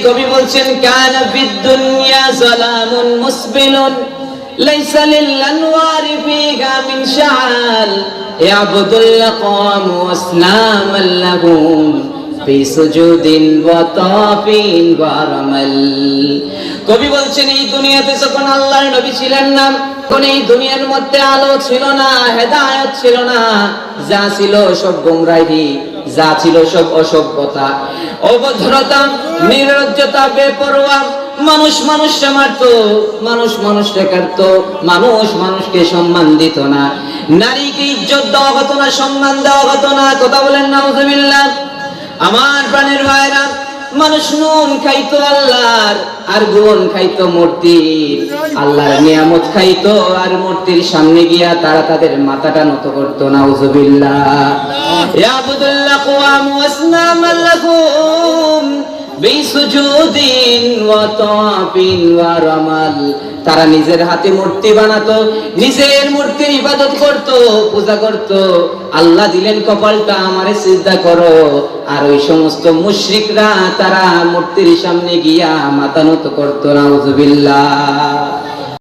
কবি বলছেন কানা ফিদ দুনিয়া যালামুন মুসবিলুন লাইসা লিল আনওয়ারি ফিহা মিন শাআল ইয়াবুদুল আকওয়াম ওয়াসনামান লাহুম ফি সুজুদিন ওয়া তাফিন ওয়া রামাল। কবি বলছেন এই দুনিয়াতে যখন আল্লাহর নবী ছিলেন না, তখন এই দুনিয়ার মধ্যে আলো ছিল না, হেদায়েত ছিল না, যা ছিল সব গোমরাহি, যা ছিল সব অসভ্যতা, অভদ্রতা, নির্লজ্জতা, বেপরোয়া। মানুষ মানুষকে মারতো, মানুষ মানুষকে কাটতো, মানুষ মানুষকে সম্মান দিত না, নারীকে ইজ্জত দেওয়া হতো না, সম্মান দেওয়া হতো না। কথা বলেন নাউজুবিল্লাহ। আমার প্রাণের ভাইরা, মানুষ নুন খাইতো আল্লাহর আর গুণ খাইতো মূর্তির, আল্লাহর নিয়ামত খাইতো আর মূর্তির সামনে গিয়া তারা তাদের মাথাটা নত করতো। নাউজুবিল্লাহ। ইয়াবুদুল্লাহ আকওয়াম ওয়াসনামান লাহুম বিসুজুদিন ওয়া তাফিন ওয়া রামাল। তারা নিজের হাতে মূর্তি বানাতো, নিজের মূর্তির ইবাদত করত, পূজা করত। আল্লাহ দিলেন কপালটা আমারে সিজদা করো, আর ওই সমস্ত মুশরিকরা তারা মূর্তির সামনে গিয়া মাথা নত করত। নাউজুবিল্লাহ।